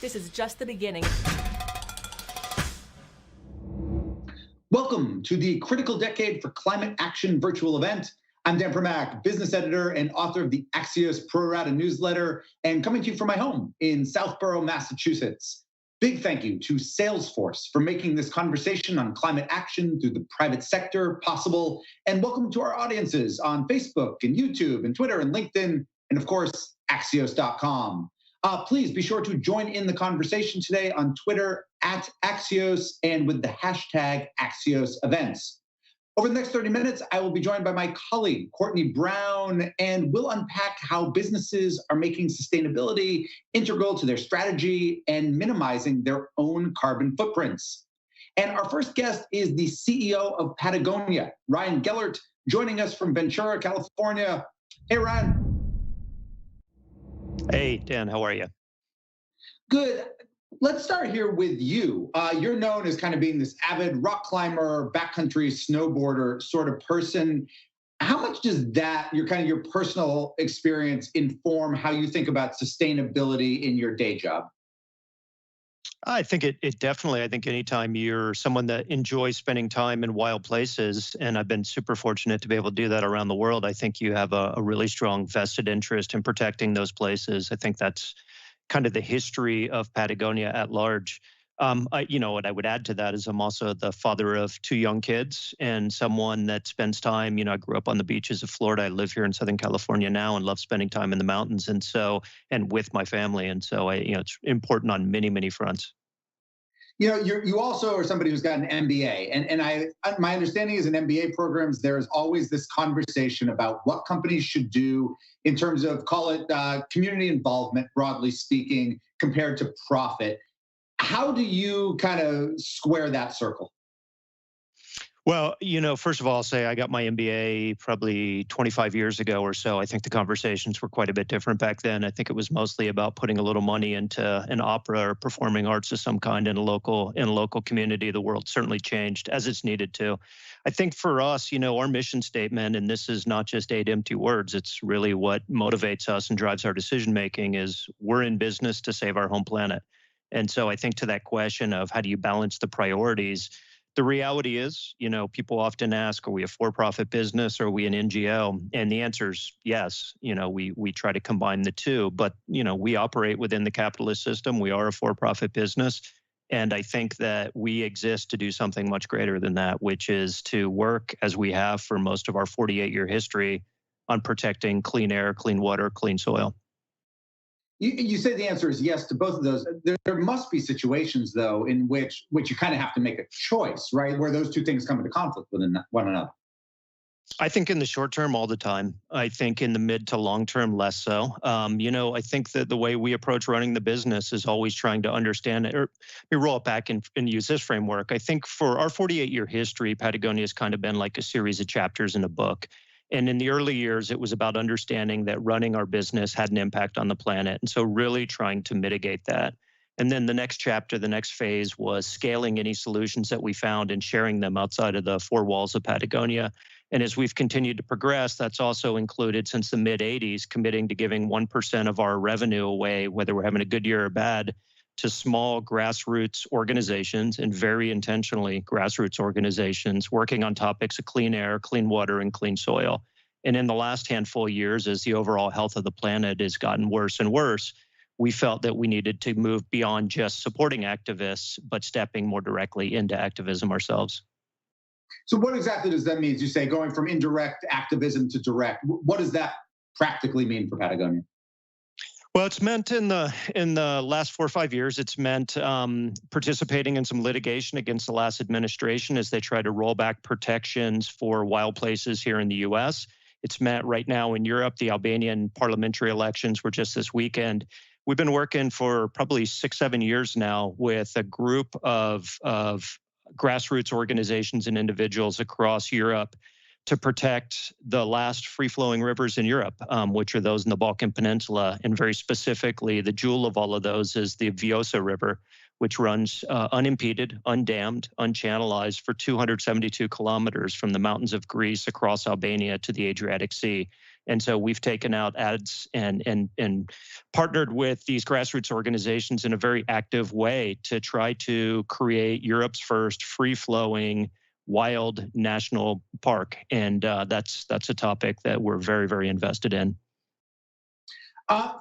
This is just the beginning. Welcome to the Critical Decade for Climate Action virtual event. I'm Dan Primack, business editor and author of the Axios Pro Rata newsletter, and coming to you from my home in Southborough, Massachusetts. Big thank you to Salesforce for making this conversation on climate action through the private sector possible. And welcome to our audiences on Facebook and YouTube and Twitter and LinkedIn, and of course, Axios.com. Please be sure to join in the conversation today on Twitter at Axios and with the hashtag Axios Events. Over the next 30 minutes, I will be joined by my colleague, Courtney Brown, and we'll unpack how businesses are making sustainability integral to their strategy and minimizing their own carbon footprints. And our first guest is the CEO of Patagonia, Ryan Gellert, joining us from Ventura, California. Hey, Ryan. Hey, Dan, how are you? Good. Let's start here with you. You're known as kind of being this avid rock climber, backcountry snowboarder sort of person. How much does that, your personal experience, inform how you think about sustainability in your day job? I think it definitely, I think anytime you're someone that enjoys spending time in wild places, and I've been super fortunate to be able to do that around the world, I think you have a really strong vested interest in protecting those places. I think that's kind of the history of Patagonia at large. What I would add to that is I'm also the father of 2 young kids and someone that spends time, I grew up on the beaches of Florida. I live here in Southern California now and love spending time in the mountains and with my family. And so it's important on many, many fronts. You also are somebody who's got an MBA, and my understanding is in MBA programs, there's always this conversation about what companies should do in terms of, call it community involvement, broadly speaking, compared to profit. How do you kind of square that circle? Well, first of all, I'll say I got my MBA probably 25 years ago or so. I think the conversations were quite a bit different back then. I think it was mostly about putting a little money into an opera or performing arts of some kind in a local community. The world certainly changed as it's needed to. I think for us, our mission statement, and this is not just 8 empty words, it's really what motivates us and drives our decision making, is we're in business to save our home planet. And so I think to that question of how do you balance the priorities, the reality is, people often ask, are we a for-profit business or are we an NGO? And the answer is yes. We try to combine the two, but, we operate within the capitalist system. We are a for-profit business. And I think that we exist to do something much greater than that, which is to work as we have for most of our 48-year history on protecting clean air, clean water, clean soil. You say the answer is yes to both of those. There must be situations, though, in which you kind of have to make a choice, right? Where those two things come into conflict with one another. I think in the short term, all the time. I think in the mid to long term, less so. I think that the way we approach running the business is always trying to understand it. Or we roll it back and use this framework. I think for our 48-year history, Patagonia has kind of been like a series of chapters in a book. And in the early years, it was about understanding that running our business had an impact on the planet. And so really trying to mitigate that. And then the next chapter, the next phase was scaling any solutions that we found and sharing them outside of the 4 walls of Patagonia. And as we've continued to progress, that's also included since the mid-'80s, committing to giving 1% of our revenue away, whether we're having a good year or bad, to small grassroots organizations, and very intentionally grassroots organizations working on topics of clean air, clean water, and clean soil. And in the last handful of years, as the overall health of the planet has gotten worse and worse, we felt that we needed to move beyond just supporting activists, but stepping more directly into activism ourselves. So what exactly does that mean? As you say, going from indirect activism to direct, what does that practically mean for Patagonia? Well, it's meant in the last 4 or 5 years, it's meant participating in some litigation against the last administration as they try to roll back protections for wild places here in the U.S. It's meant right now in Europe, the Albanian parliamentary elections were just this weekend. We've been working for probably 6-7 years now with a group of grassroots organizations and individuals across Europe to protect the last free-flowing rivers in Europe, which are those in the Balkan Peninsula. And very specifically, the jewel of all of those is the Vjosa River, which runs unimpeded, undammed, unchannelized for 272 kilometers from the mountains of Greece across Albania to the Adriatic Sea. And so we've taken out ads and partnered with these grassroots organizations in a very active way to try to create Europe's first free-flowing wild national park. And that's a topic that we're very, very invested in.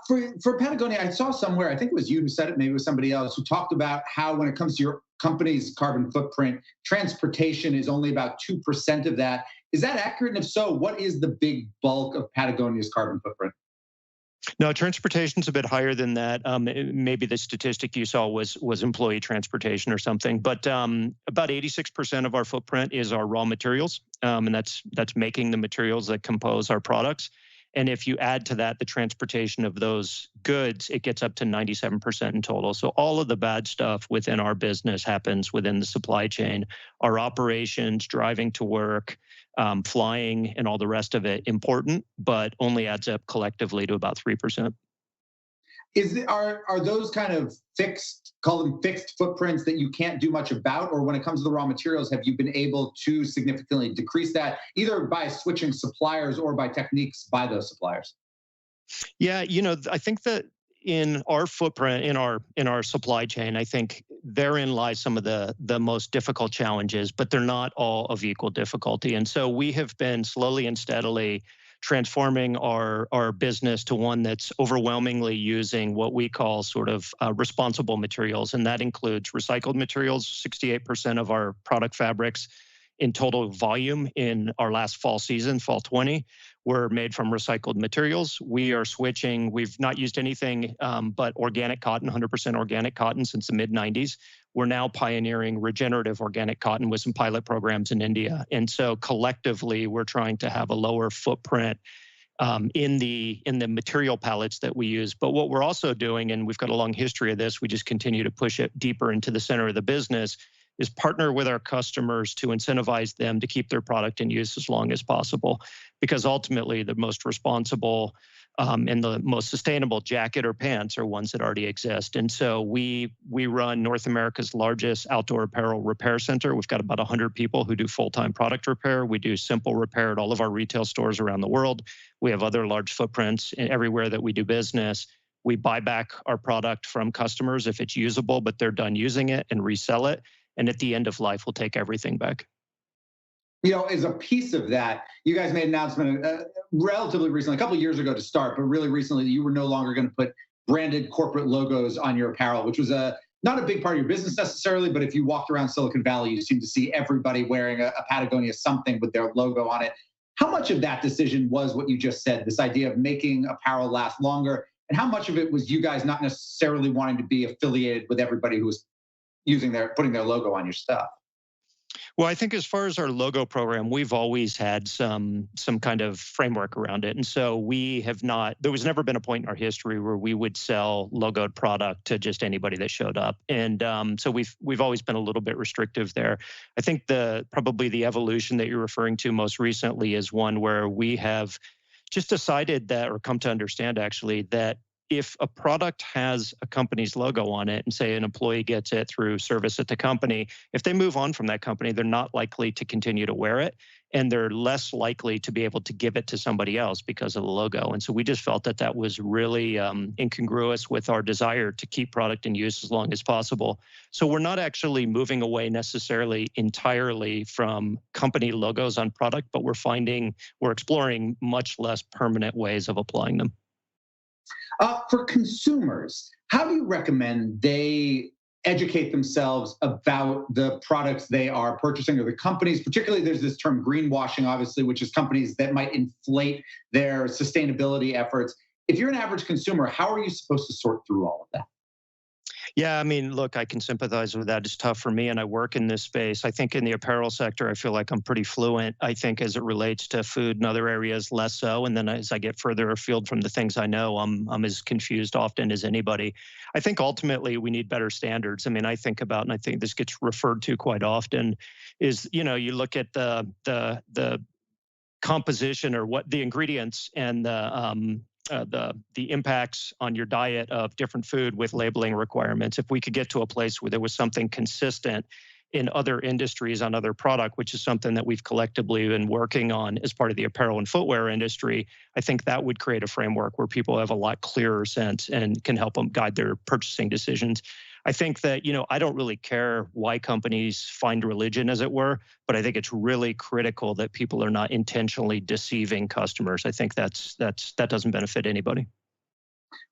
For Patagonia, I saw somewhere, I think it was you who said it, maybe it was somebody else, who talked about how when it comes to your company's carbon footprint, transportation is only about 2% of that. Is that accurate? And if so, what is the big bulk of Patagonia's carbon footprint? No, transportation's a bit higher than that. Maybe the statistic you saw was employee transportation or something, but about 86% of our footprint is our raw materials, and that's making the materials that compose our products. And if you add to that the transportation of those goods, it gets up to 97% in total. So all of the bad stuff within our business happens within the supply chain. Our operations, driving to work, flying, and all the rest of it, important, but only adds up collectively to about 3%. Are those kind of fixed, call them fixed footprints that you can't do much about? Or when it comes to the raw materials, have you been able to significantly decrease that, either by switching suppliers or by techniques by those suppliers? Yeah, I think that in our footprint, in our supply chain, I think therein lies some of the most difficult challenges, but they're not all of equal difficulty. And so we have been slowly and steadily transforming our business to one that's overwhelmingly using what we call sort of responsible materials. And that includes recycled materials. 68% of our product fabrics in total volume in our last fall season, fall 20, were made from recycled materials. We are switching. We've not used anything but organic cotton, 100% organic cotton since the mid-90s. We're now pioneering regenerative organic cotton with some pilot programs in India. And so collectively, we're trying to have a lower footprint in the material palettes that we use. But what we're also doing, and we've got a long history of this, we just continue to push it deeper into the center of the business, is partner with our customers to incentivize them to keep their product in use as long as possible. Because ultimately, the most responsible and the most sustainable jacket or pants are ones that already exist. And so we run North America's largest outdoor apparel repair center. We've got about 100 people who do full-time product repair. We do simple repair at all of our retail stores around the world. We have other large footprints everywhere that we do business. We buy back our product from customers if it's usable, but they're done using it, and resell it. And at the end of life, we'll take everything back. As a piece of that, you guys made an announcement relatively recently, a couple of years ago to start, but really recently, that you were no longer going to put branded corporate logos on your apparel, which was not a big part of your business necessarily, but if you walked around Silicon Valley, you seem to see everybody wearing a Patagonia something with their logo on it. How much of that decision was what you just said, this idea of making apparel last longer? And how much of it was you guys not necessarily wanting to be affiliated with everybody who was putting their logo on your stuff? Well, I think as far as our logo program, we've always had some kind of framework around it. And so there was never been a point in our history where we would sell logoed product to just anybody that showed up. And so we've always been a little bit restrictive there. I think probably the evolution that you're referring to most recently is one where we have just decided that, or come to understand actually, that if a product has a company's logo on it, and say an employee gets it through service at the company, if they move on from that company, they're not likely to continue to wear it, and they're less likely to be able to give it to somebody else because of the logo. And so we just felt that was really incongruous with our desire to keep product in use as long as possible. So we're not actually moving away necessarily entirely from company logos on product, but we're exploring much less permanent ways of applying them. For consumers, how do you recommend they educate themselves about the products they are purchasing, or the companies? Particularly, there's this term greenwashing, obviously, which is companies that might inflate their sustainability efforts. If you're an average consumer, how are you supposed to sort through all of that? Yeah, I mean, look, I can sympathize with that. It's tough for me, and I work in this space. I think in the apparel sector, I feel like I'm pretty fluent. I think as it relates to food and other areas, less so. And then as I get further afield from the things I know, I'm as confused often as anybody. I think ultimately we need better standards. I mean, I think about, and I think this gets referred to quite often, is, you look at the composition, or what the ingredients and the impacts on your diet of different food with labeling requirements. If we could get to a place where there was something consistent in other industries on other product, which is something that we've collectively been working on as part of the apparel and footwear industry, I think that would create a framework where people have a lot clearer sense and can help them guide their purchasing decisions. I think that, I don't really care why companies find religion, as it were, but I think it's really critical that people are not intentionally deceiving customers. I think that doesn't benefit anybody.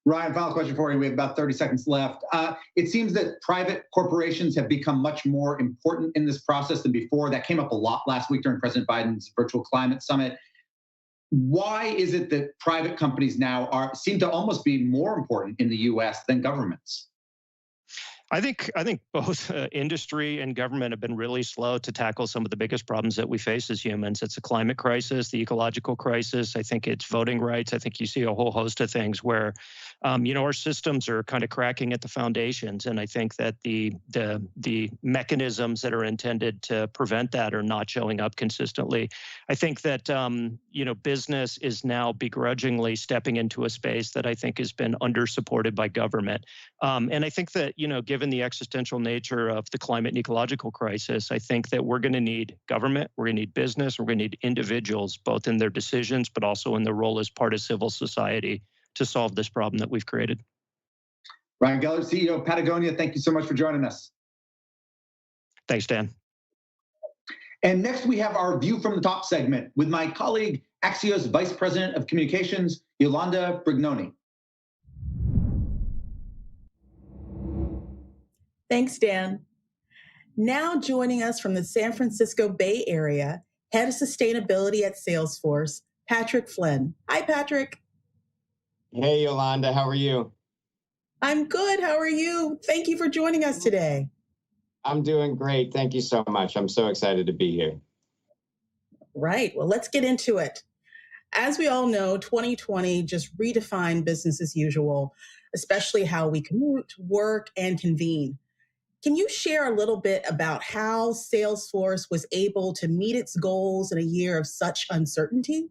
Ryan, final question for you. We have about 30 seconds left. It seems that private corporations have become much more important in this process than before. That came up a lot last week during President Biden's virtual climate summit. Why is it that private companies now seem to almost be more important in the U.S. than governments? I think both industry and government have been really slow to tackle some of the biggest problems that we face as humans. It's a climate crisis, the ecological crisis. I think it's voting rights. I think you see a whole host of things where, our systems are kind of cracking at the foundations. And I think that the mechanisms that are intended to prevent that are not showing up consistently. I think that, business is now begrudgingly stepping into a space that I think has been under-supported by government. And I think that, given the existential nature of the climate and ecological crisis, I think that we're going to need government, we're going to need business, we're going to need individuals, both in their decisions, but also in their role as part of civil society to solve this problem that we've created. Ryan Gellert, CEO of Patagonia, thank you so much for joining us. Thanks, Dan. And next we have our View from the Top segment with my colleague, Axios Vice President of Communications, Yolanda Brignoni. Thanks, Dan. Now joining us from the San Francisco Bay Area, Head of Sustainability at Salesforce, Patrick Flynn. Hi, Patrick. Hey, Yolanda, how are you? I'm good. How are you? Thank you for joining us today. I'm doing great. Thank you so much. I'm so excited to be here. Right. Well, let's get into it. As we all know, 2020 just redefined business as usual, especially how we commute, work, and convene. Can you share a little bit about how Salesforce was able to meet its goals in a year of such uncertainty?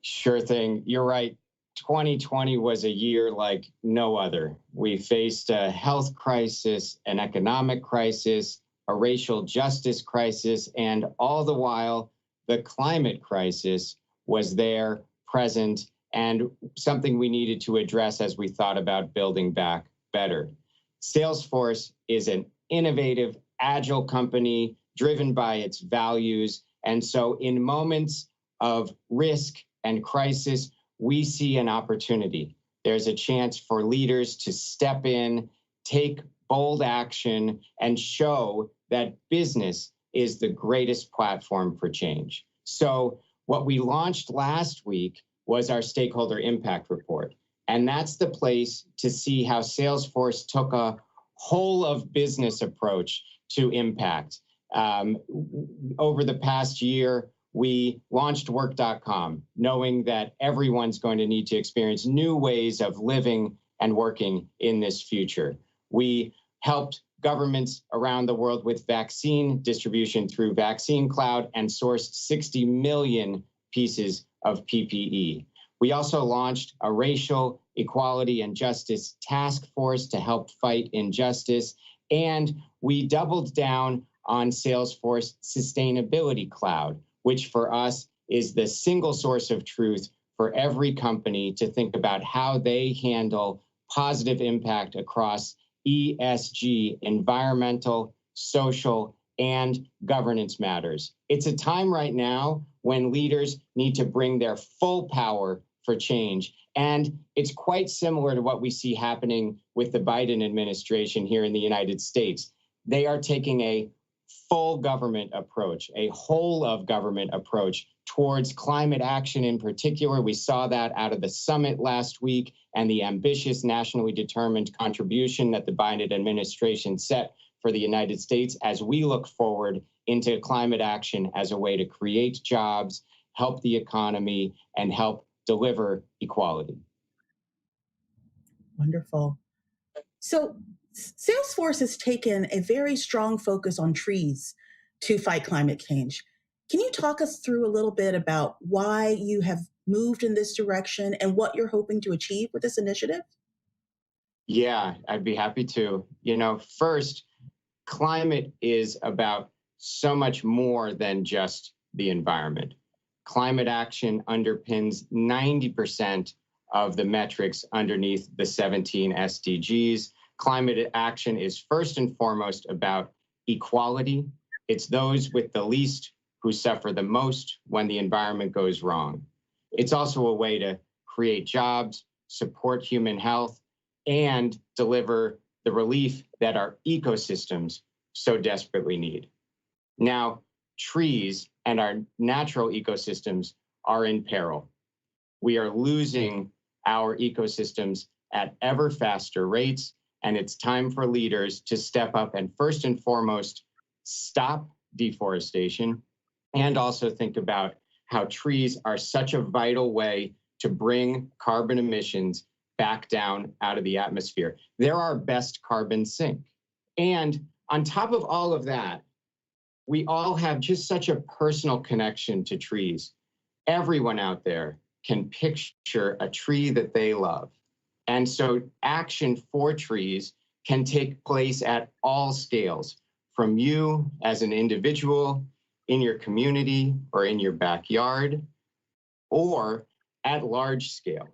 Sure thing. You're right. 2020 was a year like no other. We faced a health crisis, an economic crisis, a racial justice crisis, and all the while, the climate crisis was there, present, and something we needed to address as we thought about building back better. Salesforce is an innovative, agile company driven by its values. And so in moments of risk and crisis, we see an opportunity. There's a chance for leaders to step in, take bold action, and show that business is the greatest platform for change. So what we launched last week was our Stakeholder Impact Report. And that's the place to see how Salesforce took a whole of business approach to impact. Over the past year, we launched work.com, knowing that everyone's going to need to experience new ways of living and working in this future. We helped governments around the world with vaccine distribution through Vaccine Cloud and sourced 60 million pieces of PPE. We also launched a racial equality and justice task force to help fight injustice. And we doubled down on Salesforce Sustainability Cloud, which for us is the single source of truth for every company to think about how they handle positive impact across ESG, environmental, social, and governance matters. It's a time right now when leaders need to bring their full power for change. And it's quite similar to what we see happening with the Biden administration here in the United States. They are taking a full government approach, a whole of government approach towards climate action in particular. We saw that out of the summit last week and the ambitious nationally determined contribution that the Biden administration set for the United States as we look forward into climate action as a way to create jobs, help the economy, and help deliver equality. Wonderful. So Salesforce has taken a very strong focus on trees to fight climate change. Can you talk us through a little bit about why you have moved in this direction and what you're hoping to achieve with this initiative? Yeah, I'd be happy to. First, climate is about so much more than just the environment. Climate action underpins 90% of the metrics underneath the 17 SDGs. Climate action is first and foremost about equality. It's those with the least who suffer the most when the environment goes wrong. It's also a way to create jobs, support human health, and deliver the relief that our ecosystems so desperately need. Now, trees and our natural ecosystems are in peril. We are losing our ecosystems at ever faster rates, and it's time for leaders to step up and first and foremost, stop deforestation and also think about how trees are such a vital way to bring carbon emissions back down out of the atmosphere. They're our best carbon sink. And on top of all of that, we all have just such a personal connection to trees. Everyone out there can picture a tree that they love. And so action for trees can take place at all scales, from you as an individual, in your community, or in your backyard, or at large scale.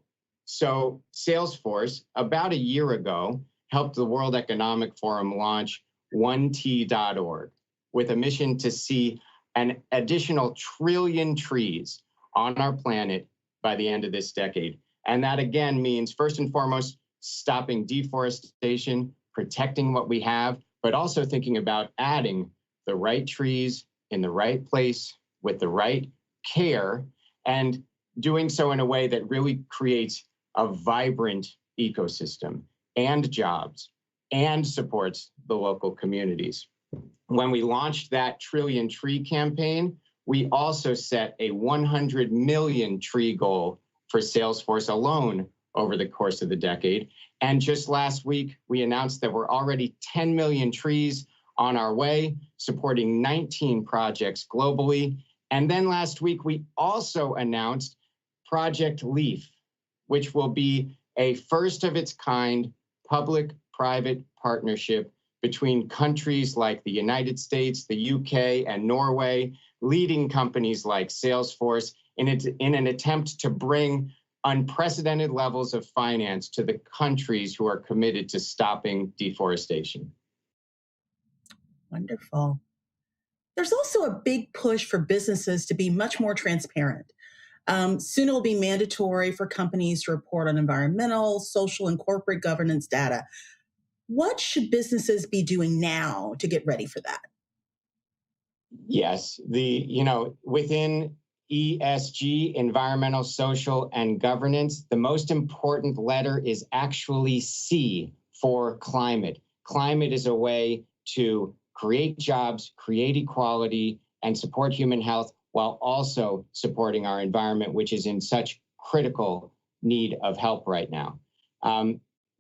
So Salesforce, about a year ago, helped the World Economic Forum launch OneT.org with a mission to see an additional 1 trillion trees on our planet by the end of this decade. And that again means, first and foremost, stopping deforestation, protecting what we have, but also thinking about adding the right trees in the right place with the right care, and doing so in a way that really creates a vibrant ecosystem and jobs and supports the local communities. When we launched that 1 trillion tree campaign, we also set a 100 million tree goal for Salesforce alone over the course of the decade. And just last week, we announced that we're already 10 million trees on our way, supporting 19 projects globally. And then last week, we also announced Project Leaf, which will be a first of its kind public-private partnership between countries like the United States, the UK, and Norway, leading companies like Salesforce in an attempt to bring unprecedented levels of finance to the countries who are committed to stopping deforestation. Wonderful. There's also a big push for businesses to be much more transparent. Soon it will be mandatory for companies to report on environmental, social, and corporate governance data. What should businesses be doing now to get ready for that? Yes, within ESG, environmental, social, and governance, the most important letter is actually C for climate. Climate is a way to create jobs, create equality, and support human health while also supporting our environment, which is in such critical need of help right now.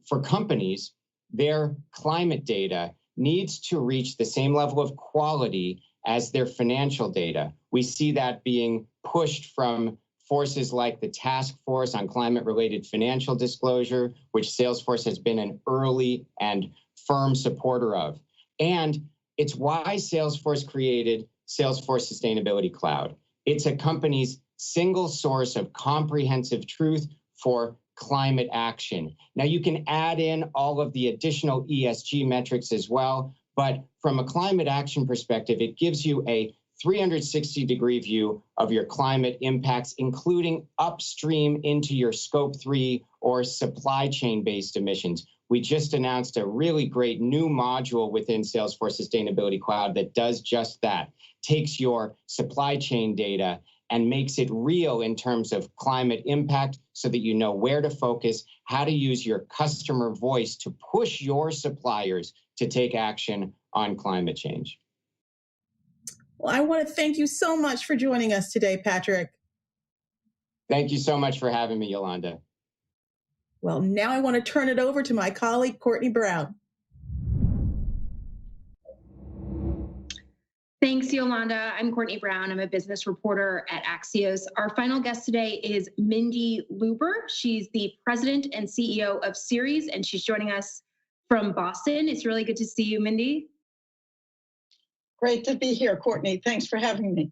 For companies, their climate data needs to reach the same level of quality as their financial data. We see that being pushed from forces like the Task Force on Climate-Related Financial Disclosure, which Salesforce has been an early and firm supporter of. And it's why Salesforce created Salesforce Sustainability Cloud. It's a company's single source of comprehensive truth for climate action. Now, you can add in all of the additional ESG metrics as well, but from a climate action perspective, it gives you a 360-degree view of your climate impacts, including upstream into your Scope 3 or supply chain-based emissions. We just announced a really great new module within Salesforce Sustainability Cloud that does just that, takes your supply chain data and makes it real in terms of climate impact so that you know where to focus, how to use your customer voice to push your suppliers to take action on climate change. Well, I want to thank you so much for joining us today, Patrick. Thank you so much for having me, Yolanda. Well, now I want to turn it over to my colleague, Courtney Brown. Thanks, Yolanda. I'm Courtney Brown. I'm a business reporter at Axios. Our final guest today is Mindy Lubber. She's the president and CEO of Ceres, and she's joining us from Boston. It's really good to see you, Mindy. Great to be here, Courtney. Thanks for having me.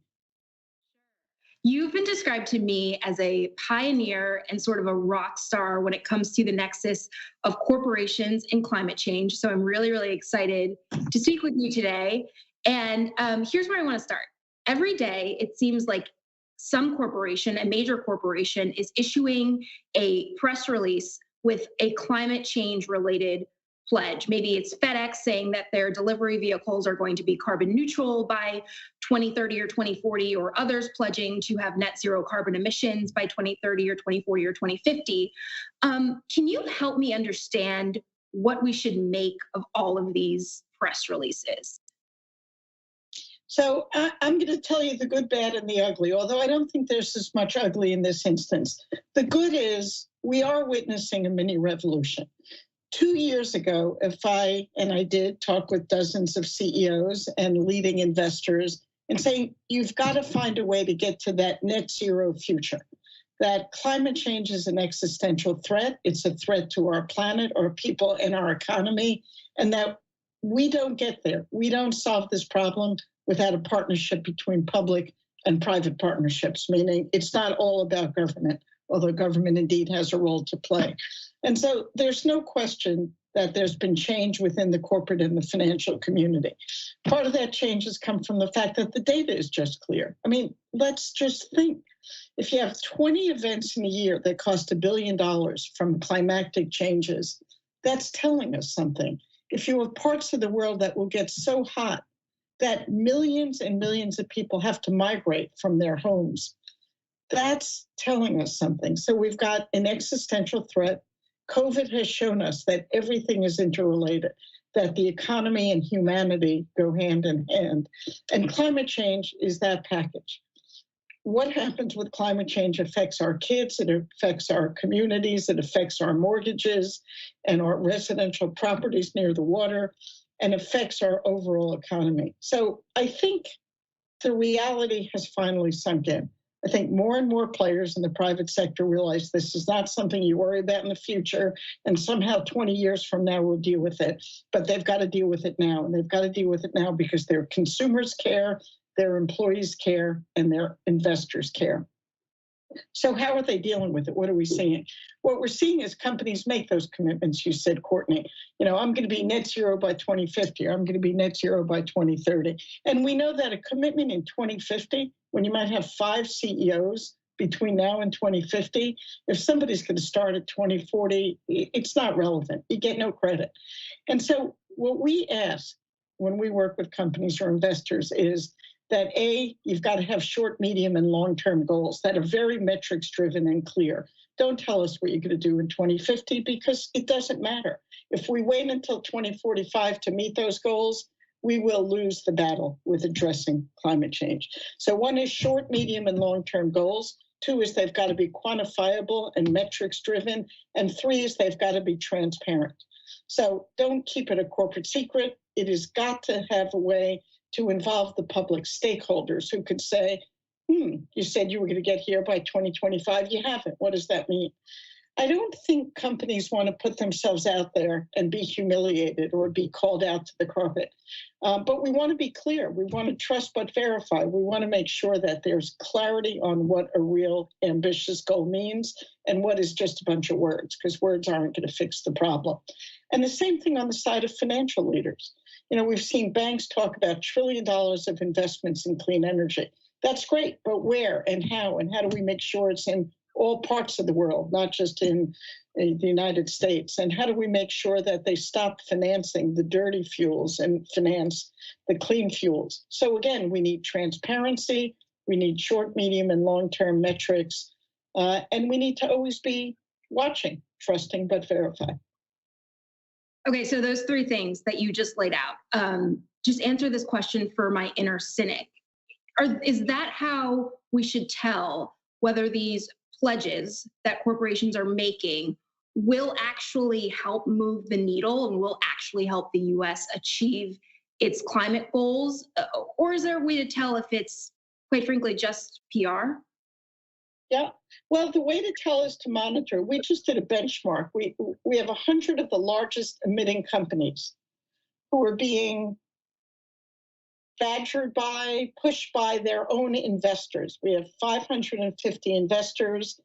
You've been described to me as a pioneer and sort of a rock star when it comes to the nexus of corporations and climate change. So I'm really, really excited to speak with you today. And here's where I want to start. Every day, it seems like some corporation, a major corporation, is issuing a press release with a climate change related pledge. Maybe it's FedEx saying that their delivery vehicles are going to be carbon neutral by 2030 or 2040, or others pledging to have net zero carbon emissions by 2030 or 2040 or 2050. Can you help me understand what we should make of all of these press releases? So I'm going to tell you the good, bad, and the ugly, although I don't think there's as much ugly in this instance. The good is we are witnessing a mini revolution. 2 years ago, if I did talk with dozens of CEOs and leading investors and saying, you've got to find a way to get to that net zero future, that climate change is an existential threat. It's a threat to our planet, our people, and our economy, and that we don't get there. We don't solve this problem without a partnership between public and private partnerships, meaning it's not all about government, although government indeed has a role to play. And so there's no question that there's been change within the corporate and the financial community. Part of that change has come from the fact that the data is just clear. I mean, let's just think. If you have 20 events in a year that cost $1 billion from climatic changes, that's telling us something. If you have parts of the world that will get so hot that millions and millions of people have to migrate from their homes, that's telling us something. So we've got an existential threat. COVID has shown us that everything is interrelated, that the economy and humanity go hand in hand. And climate change is that package. What happens with climate change affects our kids, it affects our communities, it affects our mortgages and our residential properties near the water, and affects our overall economy. So I think the reality has finally sunk in. I think more and more players in the private sector realize this is not something you worry about in the future, and somehow 20 years from now we'll deal with it. But they've got to deal with it now, and they've got to deal with it now because their consumers care, their employees care, and their investors care. So how are they dealing with it? What are we seeing? What we're seeing is companies make those commitments. You said, Courtney, I'm going to be net zero by 2050, or I'm going to be net zero by 2030. And we know that a commitment in 2050, when you might have 5 CEOs between now and 2050, if somebody's going to start at 2040, it's not relevant. You get no credit. And so what we ask when we work with companies or investors is that A, you've got to have short, medium, and long-term goals that are very metrics-driven and clear. Don't tell us what you're going to do in 2050 because it doesn't matter. If we wait until 2045 to meet those goals, we will lose the battle with addressing climate change. So 1 is short, medium, and long-term goals. 2 is they've got to be quantifiable and metrics-driven. And 3 is they've got to be transparent. So don't keep it a corporate secret. It has got to have a way to involve the public stakeholders who could say, you said you were going to get here by 2025. You haven't. What does that mean? I don't think companies want to put themselves out there and be humiliated or be called out to the carpet. But we want to be clear. We want to trust but verify. We want to make sure that there's clarity on what a real ambitious goal means and what is just a bunch of words, because words aren't going to fix the problem. And the same thing on the side of financial leaders. We've seen banks talk about $1 trillion of investments in clean energy. That's great, but where and how do we make sure it's in all parts of the world, not just in the United States? And how do we make sure that they stop financing the dirty fuels and finance the clean fuels? So again, we need transparency, we need short, medium, and long-term metrics, and we need to always be watching, trusting, but verify. Okay, so those 3 things that you just laid out, just answer this question for my inner cynic. Is that how we should tell whether these pledges that corporations are making will actually help move the needle and will actually help the U.S. achieve its climate goals? Or is there a way to tell if it's, quite frankly, just PR? Yeah. Well, the way to tell is to monitor. We just did a benchmark. We have 100 of the largest emitting companies who are being badgered by, pushed by their own investors. We have 550 investors,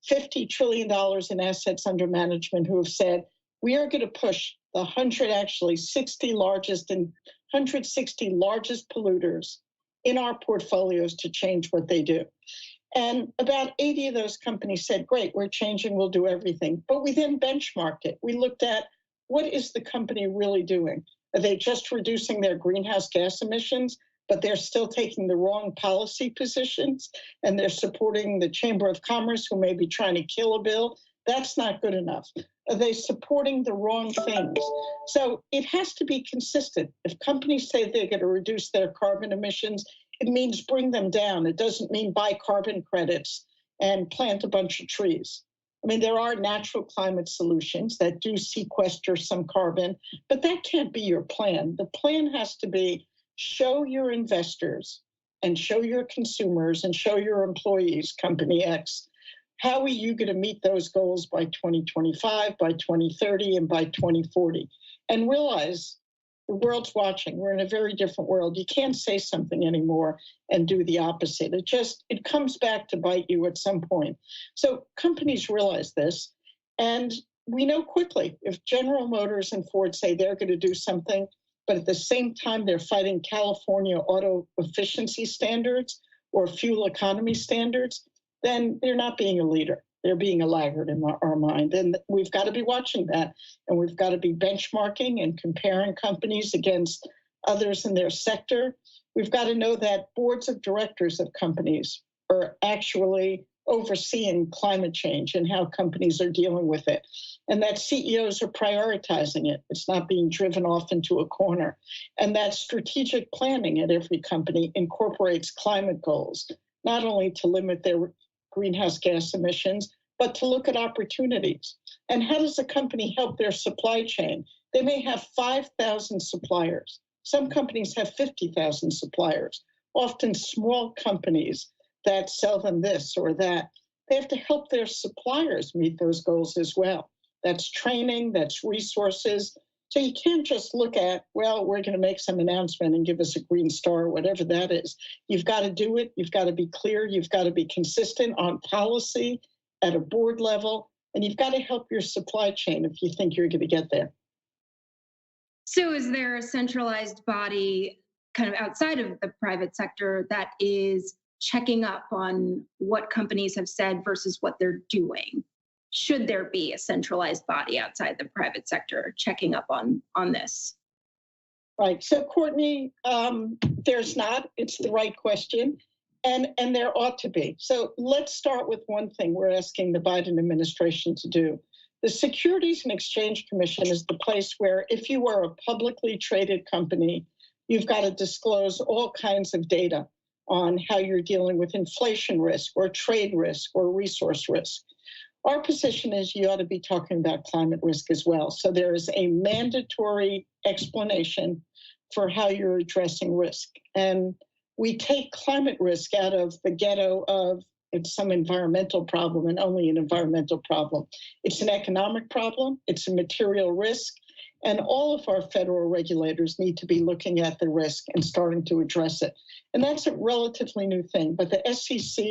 $50 trillion in assets under management who have said, we are going to push the 160 largest and 160 largest polluters in our portfolios to change what they do. And about 80 of those companies said, great, we're changing, we'll do everything. But we then benchmarked it. We looked at what is the company really doing? Are they just reducing their greenhouse gas emissions, but they're still taking the wrong policy positions and they're supporting the Chamber of Commerce who may be trying to kill a bill? That's not good enough. Are they supporting the wrong things? So it has to be consistent. If companies say they're going to reduce their carbon emissions, it means bring them down. It doesn't mean buy carbon credits and plant a bunch of trees. I mean, there are natural climate solutions that do sequester some carbon, but that can't be your plan. The plan has to be show your investors and show your consumers and show your employees, company X, how are you going to meet those goals by 2025, by 2030, and by 2040? And realize the world's watching. We're in a very different world. You can't say something anymore and do the opposite. It comes back to bite you at some point. So companies realize this, and we know quickly if General Motors and Ford say they're going to do something, but at the same time they're fighting California auto efficiency standards or fuel economy standards, then they're not being a leader. They're being a laggard in our mind. And we've got to be watching that. And we've got to be benchmarking and comparing companies against others in their sector. We've got to know that boards of directors of companies are actually overseeing climate change and how companies are dealing with it. And that CEOs are prioritizing it. It's not being driven off into a corner. And that strategic planning at every company incorporates climate goals, not only to limit their greenhouse gas emissions, but to look at opportunities. And how does a company help their supply chain? They may have 5,000 suppliers. Some companies have 50,000 suppliers, often small companies that sell them this or that. They have to help their suppliers meet those goals as well. That's training, that's resources. So you can't just look at, well, we're going to make some announcement and give us a green star, whatever that is. You've got to do it. You've got to be clear. You've got to be consistent on policy at a board level. And you've got to help your supply chain if you think you're going to get there. So is there a centralized body kind of outside of the private sector that is checking up on what companies have said versus what they're doing? Should there be a centralized body outside the private sector checking up on this? Right. So, Courtney, there's not. It's the right question. And there ought to be. So let's start with one thing we're asking the Biden administration to do. The Securities and Exchange Commission is the place where if you are a publicly traded company, you've got to disclose all kinds of data on how you're dealing with inflation risk or trade risk or resource risk. Our position is you ought to be talking about climate risk as well. So there is a mandatory explanation for how you're addressing risk. And we take climate risk out of the ghetto of it's some environmental problem and only an environmental problem. It's an economic problem. It's a material risk. And all of our federal regulators need to be looking at the risk and starting to address it. And that's a relatively new thing. But the SEC,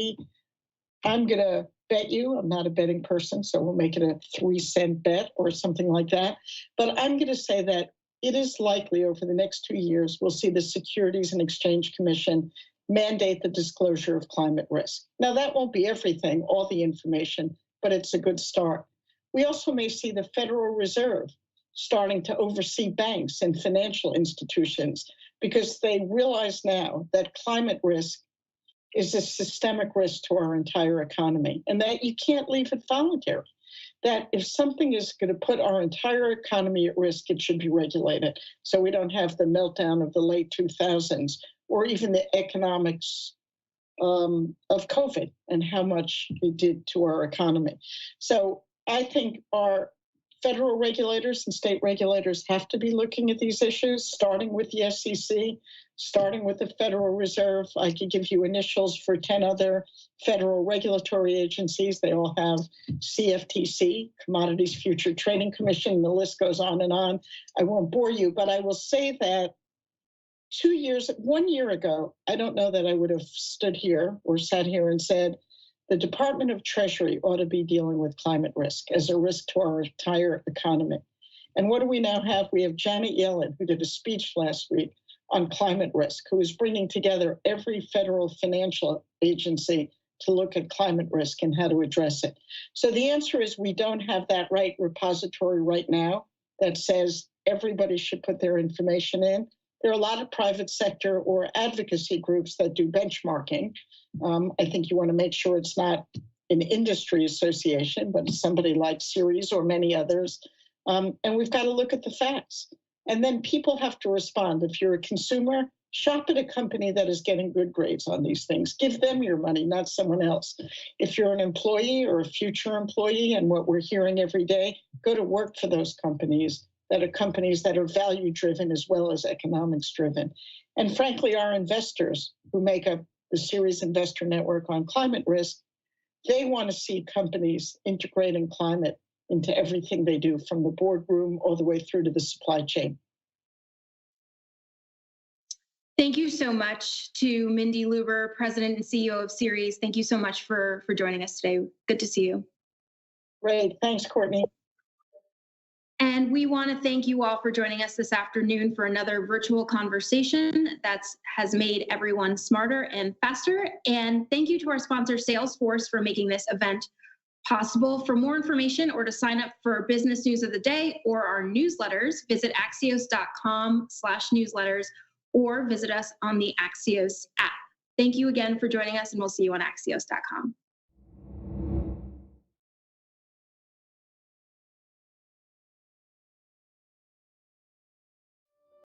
I'm going to bet you, I'm not a betting person, so we'll make it a 3-cent bet or something like that. But I'm going to say that it is likely over the next 2 years, we'll see the Securities and Exchange Commission mandate the disclosure of climate risk. Now, that won't be everything, all the information, but it's a good start. We also may see the Federal Reserve starting to oversee banks and financial institutions because they realize now that climate risk is a systemic risk to our entire economy and that you can't leave it voluntary. That if something is going to put our entire economy at risk, it should be regulated so we don't have the meltdown of the late 2000s or even the economics of COVID and how much it did to our economy. So I think our Federal regulators and state regulators have to be looking at these issues, starting with the SEC, starting with the Federal Reserve. I could give you initials for 10 other federal regulatory agencies. They all have CFTC, Commodities Future Trading Commission. The list goes on and on. I won't bore you, but I will say that 1 year ago, I don't know that I would have stood here or sat here and said, the Department of Treasury ought to be dealing with climate risk as a risk to our entire economy. And what do we now have? We have Janet Yellen, who did a speech last week on climate risk, who is bringing together every federal financial agency to look at climate risk and how to address it. So the answer is we don't have that right repository right now that says everybody should put their information in. There are a lot of private sector or advocacy groups that do benchmarking. I think you want to make sure it's not an industry association, but somebody like Ceres or many others. And we've got to look at the facts. And then people have to respond. If you're a consumer, shop at a company that is getting good grades on these things. Give them your money, not someone else. If you're an employee or a future employee, and what we're hearing every day, go to work for those companies that are value-driven as well as economics-driven. And frankly, our investors who make up the Ceres Investor Network on climate risk, they want to see companies integrating climate into everything they do, from the boardroom all the way through to the supply chain. Thank you so much to Mindy Lubber, President and CEO of Ceres. Thank you so much for joining us today. Good to see you. Great. Thanks, Courtney. And we want to thank you all for joining us this afternoon for another virtual conversation that has made everyone smarter and faster. And thank you to our sponsor, Salesforce, for making this event possible. For more information or to sign up for Business News of the Day or our newsletters, visit axios.com/newsletters or visit us on the Axios app. Thank you again for joining us, and we'll see you on axios.com.